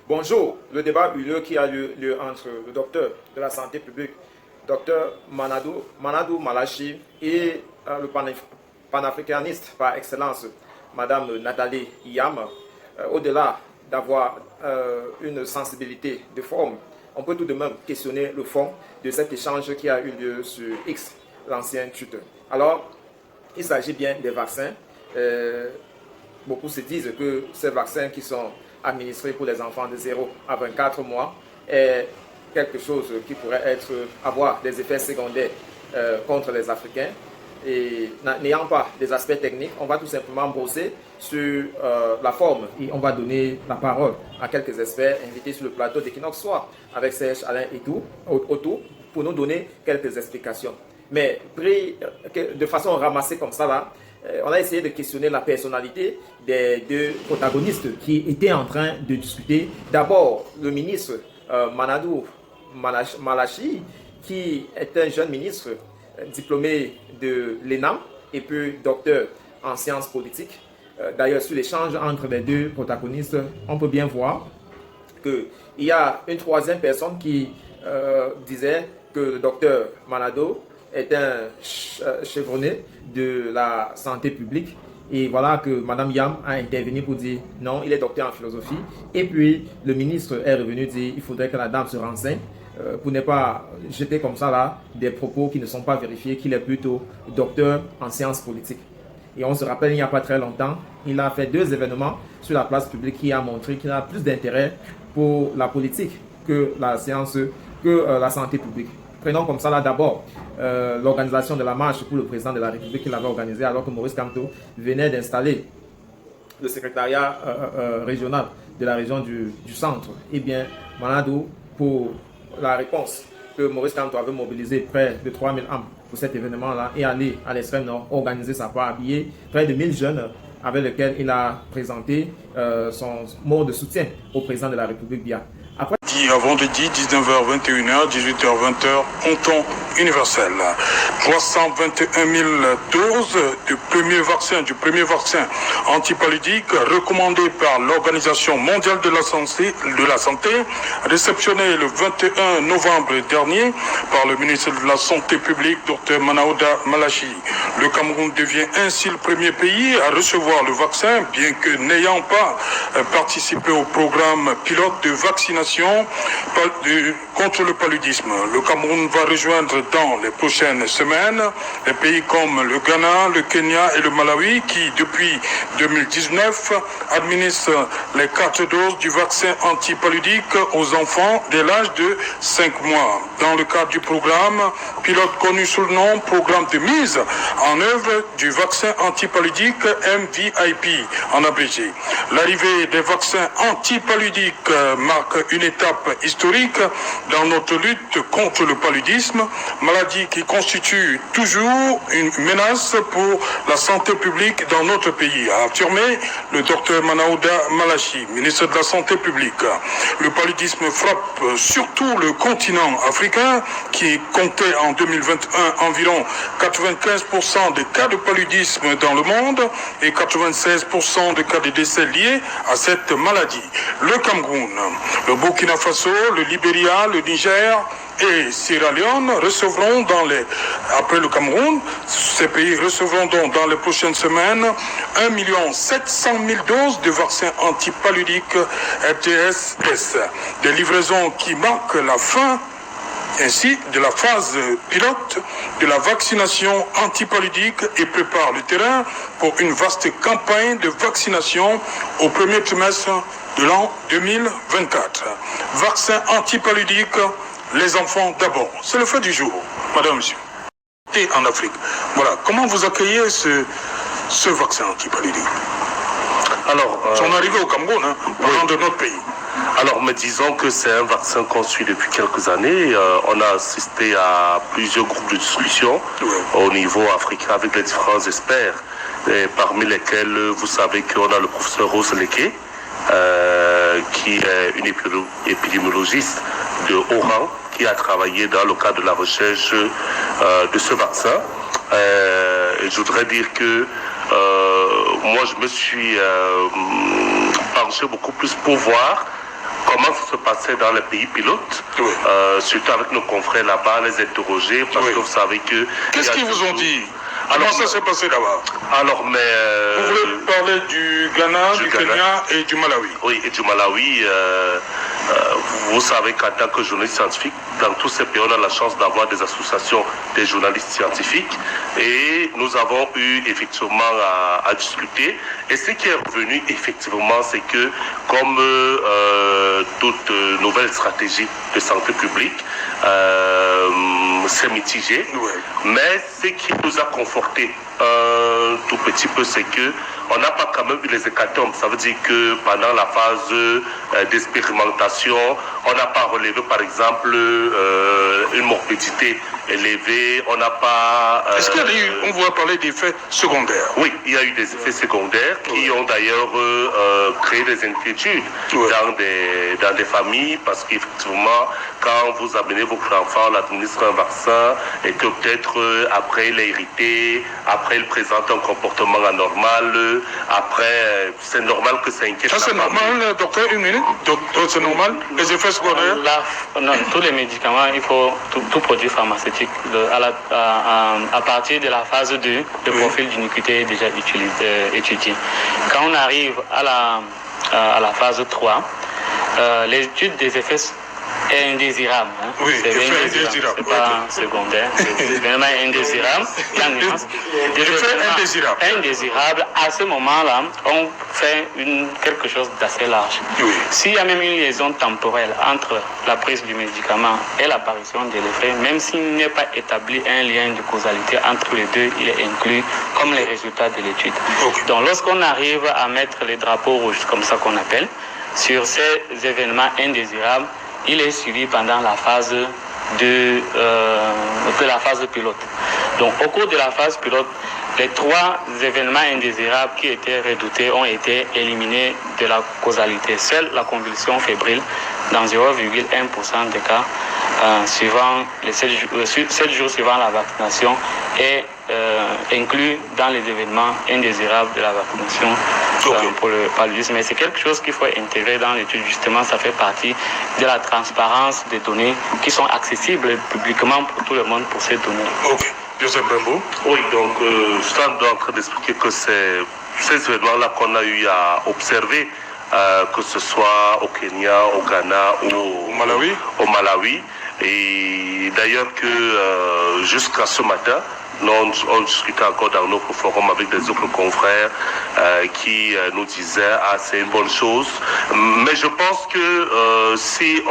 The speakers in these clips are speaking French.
Bonjour, le débat eut lieu qui a eu lieu entre le docteur de la santé publique, docteur Manadou Malachi, et le panafricaniste par excellence, madame Nathalie Yam. Au-delà d'avoir une sensibilité de forme, on peut tout de même questionner le fond de cet échange qui a eu lieu sur X, l'ancien Twitter. Alors, il s'agit bien des vaccins. Beaucoup se disent que ces vaccins qui sont administrés pour les enfants de 0 à 24 mois est quelque chose qui pourrait avoir des effets secondaires contre les Africains. Et n'ayant pas des aspects techniques, on va tout simplement brosser sur la forme et on va donner la parole à quelques experts invités sur le plateau d'Equinox Soir avec Serge, Alain et tout autour pour nous donner quelques explications. Mais pris de façon ramassée comme ça là, on a essayé de questionner la personnalité des deux protagonistes qui étaient en train de discuter. D'abord, le ministre Manadou Malachi, qui est un jeune ministre diplômé de l'ENAM et puis docteur en sciences politiques. D'ailleurs, sur l'échange entre les deux protagonistes, on peut bien voir qu'il y a une troisième personne qui disait que le docteur Manadou est un chevronné de la santé publique. Et voilà que Mme Yam a intervenu pour dire non, il est docteur en philosophie. Et puis le ministre est revenu dire il faudrait que la dame se renseigne pour ne pas jeter comme ça là des propos qui ne sont pas vérifiés, qu'il est plutôt docteur en sciences politiques. Et on se rappelle, il n'y a pas très longtemps, il a fait 2 événements sur la place publique qui a montré qu'il a plus d'intérêt pour la politique que la science, que la santé publique. Prenons comme ça là d'abord l'organisation de la marche pour le président de la République qu'il avait organisée alors que Maurice Kamto venait d'installer le secrétariat régional de la région du centre. Eh bien, Manadou, pour la réponse que Maurice Kamto avait mobilisé près de 3000 âmes pour cet événement-là et aller à l'extrême nord, organiser sa part, habiller près de 1000 jeunes avec lesquels il a présenté son mot de soutien au président de la République Biya. Vendredi 19h, 21h, 18h, 20h, en temps universel. 321 000 doses du premier vaccin antipaludique recommandé par l'Organisation mondiale de la santé, réceptionné le 21 novembre dernier par le ministre de la Santé publique, Dr Manadou Malachi. Le Cameroun devient ainsi le premier pays à recevoir le vaccin, bien que n'ayant pas participé au programme pilote de vaccination contre le paludisme. Le Cameroun va rejoindre dans les prochaines semaines des pays comme le Ghana, le Kenya et le Malawi qui, depuis 2019, administrent les 4 doses du vaccin antipaludique aux enfants dès l'âge de 5 mois. Dans le cadre du programme pilote connu sous le nom Programme de mise en œuvre du vaccin antipaludique MVIP en abrégé. L'arrivée des vaccins antipaludiques marque une étape historique dans notre lutte contre le paludisme, maladie qui constitue toujours une menace pour la santé publique dans notre pays, a affirmé le docteur Manadou Malachi, ministre de la Santé publique. Le paludisme frappe surtout le continent africain qui comptait en 2021 environ 95% des cas de paludisme dans le monde et 96% des cas de décès liés à cette maladie. Le Cameroun, le Burkina Faso, le Libéria, le Niger et Sierra Leone recevront après le Cameroun, ces pays recevront donc dans les prochaines semaines 1 700 000 doses de vaccins antipaludiques RTS-S. Des livraisons qui marquent la fin ainsi de la phase pilote de la vaccination antipaludique et prépare le terrain pour une vaste campagne de vaccination au premier trimestre de l'an 2024. Vaccin antipaludique, les enfants d'abord. C'est le fait du jour, madame, monsieur. Et en Afrique. Voilà. Comment vous accueillez ce vaccin antipaludique? Alors, son arrivée au Cameroun, parlant de notre pays. Alors, mais disons que c'est un vaccin qu'on suit depuis quelques années. On a assisté à plusieurs groupes de discussion au niveau africain avec les différents experts, et parmi lesquels vous savez qu'on a le professeur Rose Leké, qui est une épidémiologiste de haut rang, qui a travaillé dans le cadre de la recherche de ce vaccin. Et je voudrais dire que moi, je me suis penché beaucoup plus pour voir comment ça se passait dans les pays pilotes, surtout avec nos confrères là-bas, les interroger, parce que vous savez que... Qu'est-ce qu'ils vous ont dit? Comment ça s'est passé là-bas? Alors, mais... Vous voulez parler du Ghana, du Kenya et du Malawi? Oui, et du Malawi. Vous savez qu'en tant que journaliste scientifique, dans tous ces pays, on a la chance d'avoir des associations des journalistes scientifiques. Et nous avons eu effectivement à discuter. Et ce qui est revenu effectivement, c'est que comme toute nouvelle stratégie de santé publique, c'est mitigé. Mais ce qui nous a conforté un tout petit peu, c'est que on n'a pas quand même eu les hécatombes. Ça veut dire que pendant la phase d'expérimentation, on n'a pas relevé par exemple une morbidité élevée. On n'a pas... Est-ce qu'il y a eu, on voit parler d'effets secondaires? Oui, il y a eu des effets secondaires qui ont d'ailleurs créé des inquiétudes dans des familles, parce qu'effectivement, quand vous amenez votre enfant, on administre un vaccin et que peut-être après il est irrité, après il présente un comportement anormal, après c'est normal que ça inquiète. Ça c'est normal, docteur, une minute? Docteur, c'est normal? Les effets secondaires? Non, tous les médicaments, il faut tout produit pharmaceutique. À partir de la phase 2, le profil d'unicité est déjà étudié. Quand on arrive à la phase 3, l'étude des effets est indésirable. Hein. Oui, c'est pas secondaire, c'est vraiment indésirable. Indésirable. À ce moment-là, on fait quelque chose d'assez large. Oui. S'il y a même une liaison temporelle entre la prise du médicament et l'apparition de l'effet, même s'il n'est pas établi un lien de causalité entre les deux, il est inclus comme les résultats de l'étude. Okay. Donc lorsqu'on arrive à mettre les drapeaux rouges, comme ça qu'on appelle, sur ces événements indésirables, il est suivi pendant la phase de la phase pilote. Donc au cours de la phase pilote, les 3 événements indésirables qui étaient redoutés ont été éliminés de la causalité. Seule la convulsion fébrile, dans 0,1% des cas, suivant les 7 jours suivant la vaccination, est inclus dans les événements indésirables de la vaccination pour le paludisme. Mais c'est quelque chose qu'il faut intégrer dans l'étude. Justement, ça fait partie de la transparence des données qui sont accessibles publiquement pour tout le monde pour ces données. Ok. Joseph Bembo. Oui, donc je suis en train d'expliquer que c'est ces événements-là qu'on a eu à observer, que ce soit au Kenya, au Ghana ou au Malawi. Et d'ailleurs que jusqu'à ce matin, on discutait encore dans notre forum avec des autres confrères qui nous disaient c'est une bonne chose. Mais je pense que si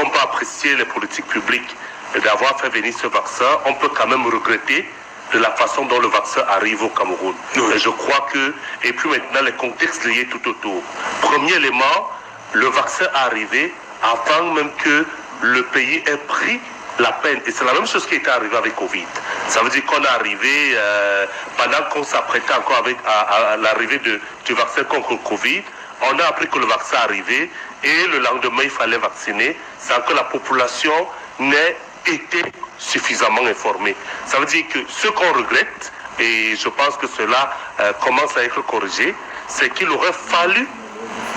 on peut apprécier les politiques publiques d'avoir fait venir ce vaccin, on peut quand même regretter de la façon dont le vaccin arrive au Cameroun. Et je crois que, et puis maintenant les contextes liés tout autour. Premier élément, le vaccin est arrivé avant même que le pays ait pris la peine. Et c'est la même chose qui était arrivé avec Covid. Ça veut dire qu'on est arrivé, pendant qu'on s'apprêtait encore à l'arrivée du vaccin contre le Covid, on a appris que le vaccin arrivait et le lendemain il fallait vacciner sans que la population n'ait été suffisamment informée. Ça veut dire que ce qu'on regrette, et je pense que cela commence à être corrigé, c'est qu'il aurait fallu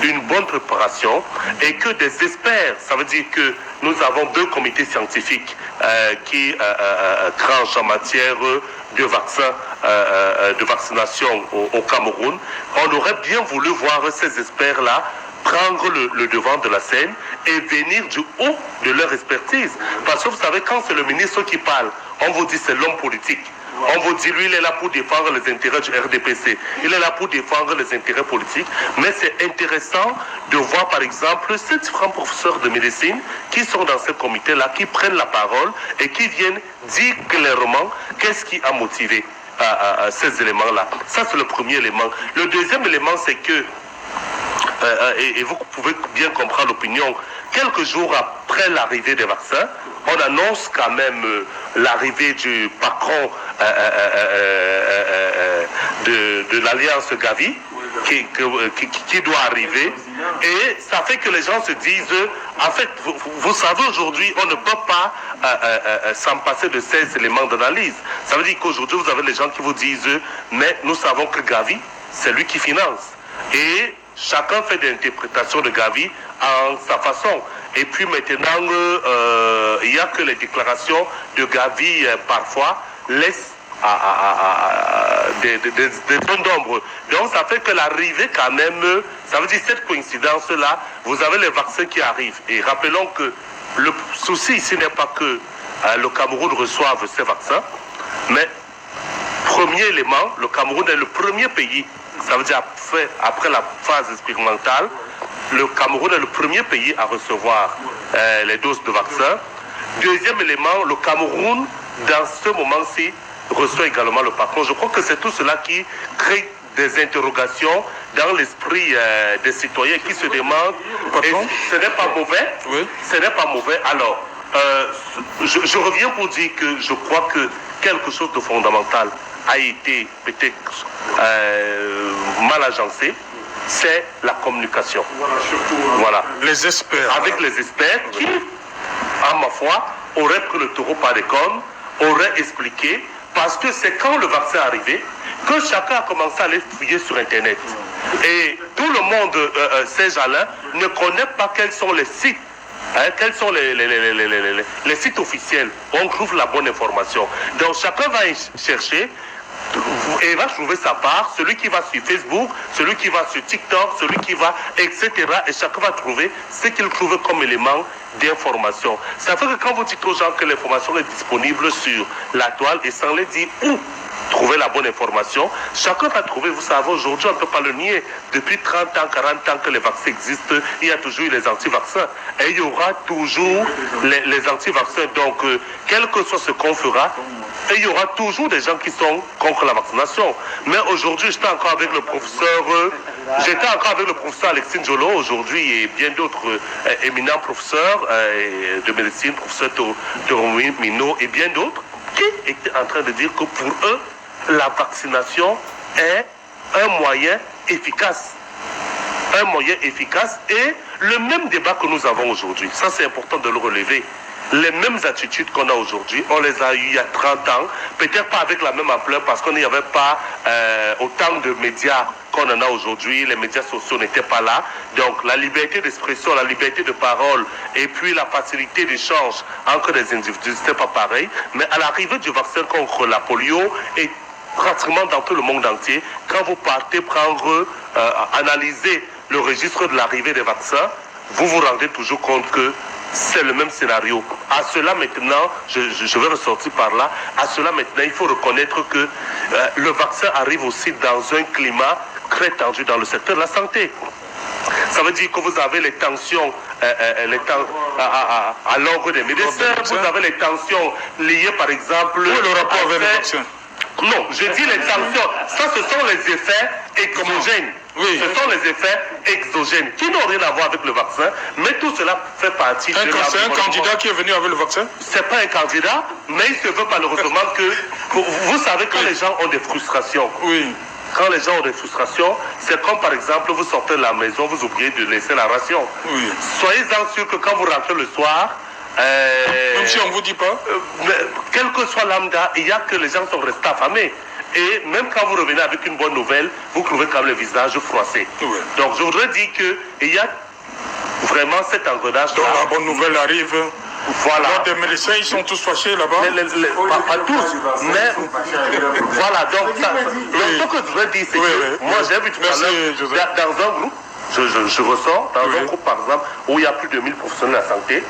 une bonne préparation et que des experts, ça veut dire que nous avons 2 comités scientifiques qui tranchent en matière de vaccins, de vaccination au Cameroun. On aurait bien voulu voir ces experts-là prendre le devant de la scène et venir du haut de leur expertise. Parce que vous savez, quand c'est le ministre qui parle, on vous dit c'est l'homme politique. On vous dit, lui, il est là pour défendre les intérêts du RDPC. Il est là pour défendre les intérêts politiques. Mais c'est intéressant de voir, par exemple, ces différents professeurs de médecine qui sont dans ce comité-là, qui prennent la parole et qui viennent dire clairement qu'est-ce qui a motivé ces éléments-là. Ça, c'est le premier élément. Le deuxième élément, c'est que, et vous pouvez bien comprendre l'opinion, quelques jours après l'arrivée des vaccins, on annonce quand même l'arrivée du patron de l'Alliance Gavi qui doit arriver. Et ça fait que les gens se disent, en fait, vous savez, aujourd'hui, on ne peut pas s'en passer de ces éléments d'analyse. Ça veut dire qu'aujourd'hui, vous avez les gens qui vous disent, mais nous savons que Gavi, c'est lui qui finance. Et chacun fait des interprétations de Gavi en sa façon. Et puis maintenant, il n'y a que les déclarations de Gavi parfois laissent des zones d'ombre. Donc ça fait que l'arrivée quand même, ça veut dire cette coïncidence-là, vous avez les vaccins qui arrivent. Et rappelons que le souci ici n'est pas que le Cameroun reçoive ces vaccins, mais premier élément, le Cameroun est le premier pays, ça veut dire après la phase expérimentale, le Cameroun est le premier pays à recevoir les doses de vaccins. Deuxième élément, le Cameroun, dans ce moment-ci, reçoit également le patron. Je crois que c'est tout cela qui crée des interrogations dans l'esprit des citoyens qui se demandent, et ce n'est pas mauvais, oui. Ce n'est pas mauvais. Alors, je reviens pour dire que je crois que quelque chose de fondamental a été peut-être mal agencé, c'est la communication. Voilà, surtout voilà. Les experts. Avec les experts qui, à ma foi, auraient pris le taureau par les cornes, auraient expliqué, parce que c'est quand le vaccin est arrivé que chacun a commencé à aller fouiller sur Internet. Et tout le monde, ces gens-là, ne connaît pas quels sont les sites. Quels sont les sites officiels où on trouve la bonne information. Donc chacun va y chercher et va trouver sa part, celui qui va sur Facebook, celui qui va sur TikTok, celui qui va, etc. Et chacun va trouver ce qu'il trouve comme élément d'information. Ça fait que quand vous dites aux gens que l'information est disponible sur la toile et sans les dire où trouver la bonne information, chacun va trouver, vous savez, aujourd'hui, on ne peut pas le nier. Depuis 30 ans, 40 ans que les vaccins existent, il y a toujours eu les anti-vaccins. Et il y aura toujours les anti-vaccins. Donc, quel que soit ce qu'on fera, et il y aura toujours des gens qui sont contre la vaccination. Mais aujourd'hui, j'étais encore avec le professeur Alexis Njolo aujourd'hui et bien d'autres éminents professeurs de médecine, professeur Toromi Mino et bien d'autres, qui étaient en train de dire que pour eux, la vaccination est un moyen efficace. Un moyen efficace et le même débat que nous avons aujourd'hui. Ça, c'est important de le relever. Les mêmes attitudes qu'on a aujourd'hui, on les a eues il y a 30 ans, peut-être pas avec la même ampleur parce qu'on n'y avait pas autant de médias qu'on en a aujourd'hui, les médias sociaux n'étaient pas là. Donc la liberté d'expression, la liberté de parole et puis la facilité d'échange entre les individus, c'était pas pareil. Mais à l'arrivée du vaccin contre la polio et pratiquement dans tout le monde entier, quand vous partez prendre, analyser le registre de l'arrivée des vaccins, vous vous rendez toujours compte que c'est le même scénario. À cela maintenant, je vais ressortir par là, à cela maintenant, il faut reconnaître que le vaccin arrive aussi dans un climat très tendu dans le secteur de la santé. Ça veut dire que vous avez les tensions à l'ordre des médecins, vous avez les tensions liées par exemple... Où est le rapport avec le vaccin? Non, je dis les tensions, ça ce sont les effets exogènes. Oui. Ce sont les effets exogènes qui n'ont rien à voir avec le vaccin, mais tout cela fait partie de l'environnement. C'est un candidat qui est venu avec le vaccin? C'est pas un candidat, mais il se veut malheureusement que... Vous savez, quand les gens ont des frustrations, oui. Quand les gens ont des frustrations, c'est comme par exemple, vous sortez de la maison, vous oubliez de laisser la ration. Oui. Soyez-en sûr que quand vous rentrez le soir, même si on ne vous dit pas, quel que soit lambda, il y a que les gens sont restés affamés. Et même quand vous revenez avec une bonne nouvelle, vous trouvez quand même le visage froissé. Oui. Donc je voudrais dire qu'il y a vraiment cet engrenage. Donc la bonne nouvelle arrive. Voilà. Les médecins, ils sont tous fâchés là-bas. Pas tous, mais voilà. Donc ce que je voudrais dire, c'est que moi j'ai vu tout à l'heure dans un groupe, je ressors dans un groupe par exemple où il y a plus de 1000 professionnels de la santé,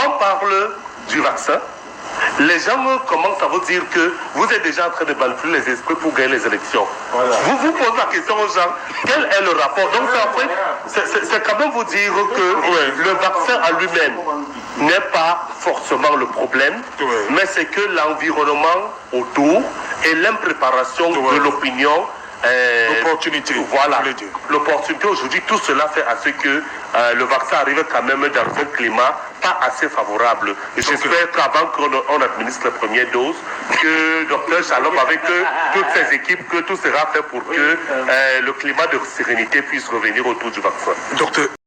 on parle du vaccin. Les gens commencent à vous dire que vous êtes déjà en train de manipuler les esprits pour gagner les élections. Voilà. Vous posez la question aux gens, quel est le rapport? Donc c'est quand même vous dire que le vaccin en lui-même n'est pas forcément le problème, mais c'est que l'environnement autour et l'impréparation de l'opinion. L'opportunité. Voilà. L'opportunité aujourd'hui, tout cela fait à ce que le vaccin arrive quand même dans un climat pas assez favorable. Et j'espère qu'avant qu'on administre la première dose, que Dr Shalom avec toutes ses équipes, que tout sera fait pour que le climat de sérénité puisse revenir autour du vaccin. Docteur.